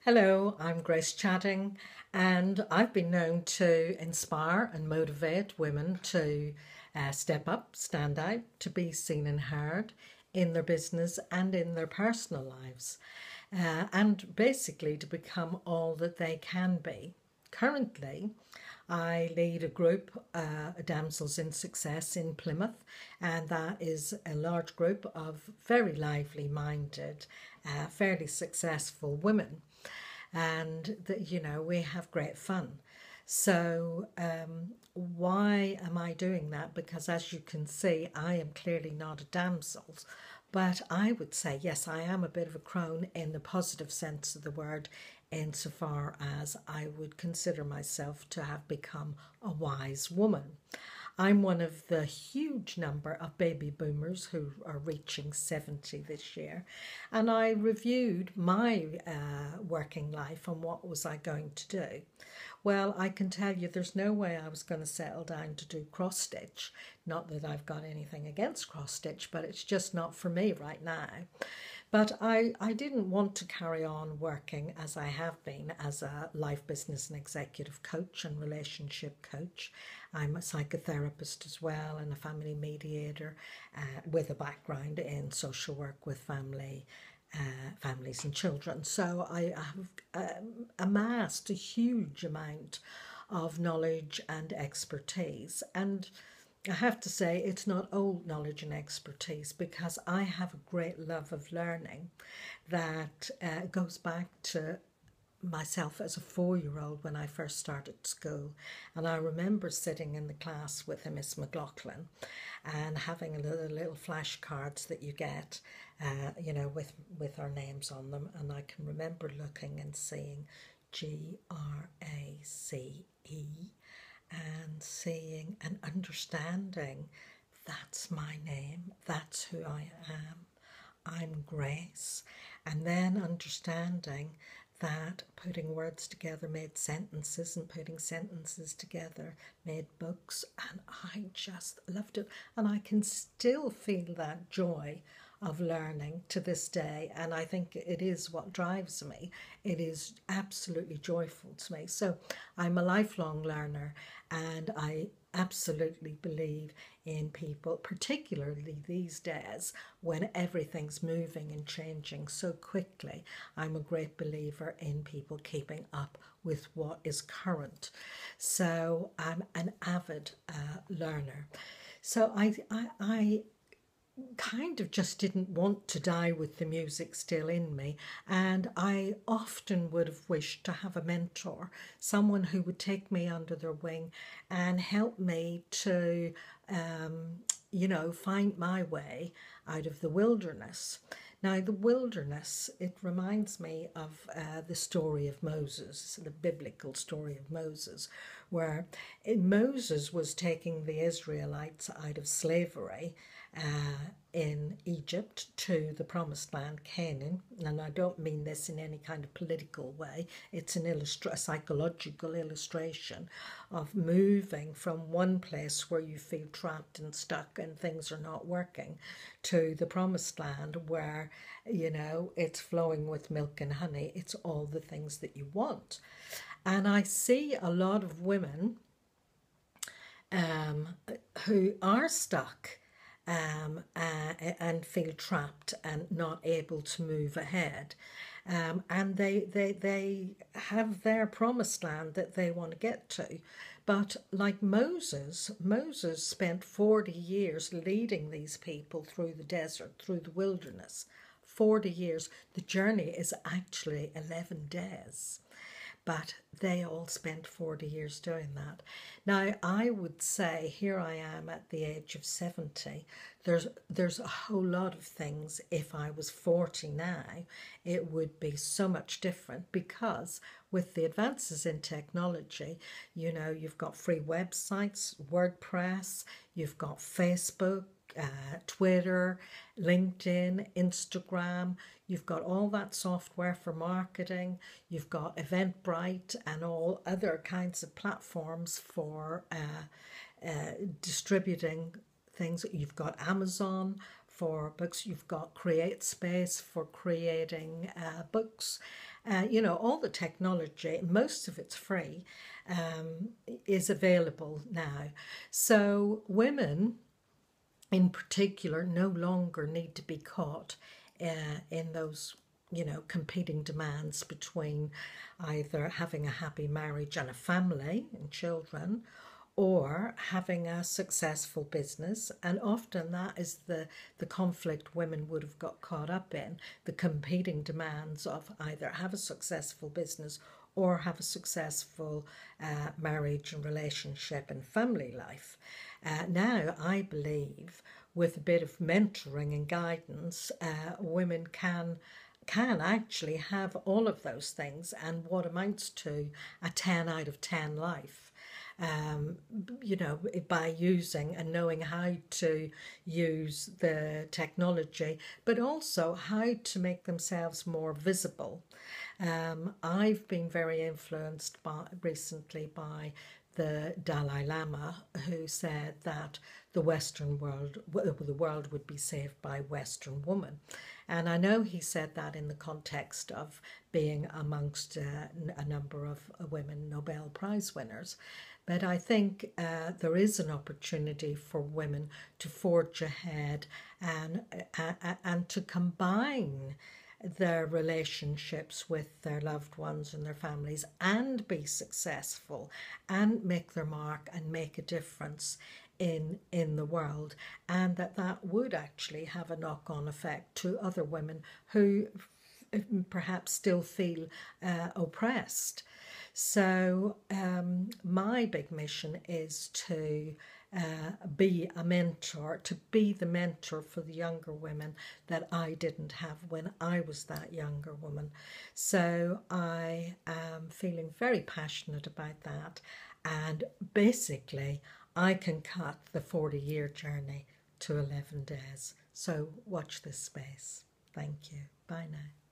Hello, I'm Grace Chadding, and I've been known to inspire and motivate women to step up, stand out, to be seen and heard in their business and in their personal lives, and basically to become all that they can be. Currently, I lead a group, Damsels in Success in Plymouth, and that is a large group of very lively minded, fairly successful women and that we have great fun. So why am I doing that? Because as you can see, I am clearly not a damsel, but I would say yes, I am a bit of a crone in the positive sense of the word, insofar as I would consider myself to have become a wise woman. I'm one of the huge number of baby boomers who are reaching 70 this year. And I reviewed my working life and what was I going to do. Well, I can tell you there's no way I was going to settle down to do cross stitch. Not that I've got anything against cross stitch, but it's just not for me right now. But I didn't want to carry on working as I have been as a life, business, and executive coach and relationship coach. I'm a psychotherapist as well and a family mediator with a background in social work with families and children. So I have amassed a huge amount of knowledge and expertise. And I have to say, it's not old knowledge and expertise because I have a great love of learning that goes back to myself as a 4-year-old when I first started school. And I remember sitting in the class with a Miss McLaughlin and having a little flashcards that you get, with our names on them. And I can remember looking and seeing GRACE and seeing and understanding that's my name, that's who I am. I'm Grace. And then understanding that putting words together made sentences and putting sentences together made books. And I just loved it. And I can still feel that joy of learning to this day. And I think it is what drives me. It is absolutely joyful to me. So I'm a lifelong learner and I absolutely believe in people, particularly these days when everything's moving and changing so quickly. I'm a great believer in people keeping up with what is current. So I'm an avid learner. So I kind of just didn't want to die with the music still in me. And I often would have wished to have a mentor, someone who would take me under their wing and help me to, find my way out of the wilderness. Now, the wilderness, it reminds me of the story of Moses, the biblical story of Moses, where Moses was taking the Israelites out of slavery in Egypt to the promised land, Canaan. And I don't mean this in any kind of political way. It's a psychological illustration of moving from one place where you feel trapped and stuck and things are not working to the promised land where, it's flowing with milk and honey. It's all the things that you want. And I see a lot of women um, who are stuck and feel trapped and not able to move ahead. And they have their promised land that they want to get to. But like Moses spent 40 years leading these people through the desert, through the wilderness. 40 years. The journey is actually 11 days, but they all spent 40 years doing that. Now, I would say here I am at the age of 70. There's a whole lot of things. If I was 40 now, it would be so much different because with the advances in technology, you've got free websites, WordPress, you've got Facebook, Twitter, LinkedIn, Instagram. You've got all that software for marketing. You've got Eventbrite and all other kinds of platforms for distributing things. You've got Amazon for books. You've got CreateSpace for creating books. all the technology, most of it's free, is available now. So women in particular no longer need to be caught in those competing demands between either having a happy marriage and a family and children, or having a successful business. And often that is the conflict women would have got caught up in, the competing demands of either have a successful business or have a successful marriage and relationship and family life. Now, I believe with a bit of mentoring and guidance, women can actually have all of those things and what amounts to a 10 out of 10 life. By using and knowing how to use the technology, but also how to make themselves more visible. I've been very influenced recently by the Dalai Lama, who said that the world would be saved by Western women. And I know he said that in the context of being amongst a number of women Nobel Prize winners. But I think there is an opportunity for women to forge ahead and to combine their relationships with their loved ones and their families and be successful and make their mark and make a difference in the world, and that would actually have a knock-on effect to other women who perhaps still feel oppressed. So my big mission is to be a mentor, to be the mentor for the younger women that I didn't have when I was that younger woman. So I am feeling very passionate about that, and basically I can cut the 40-year journey to 11 days. So watch this space. Thank you. Bye now.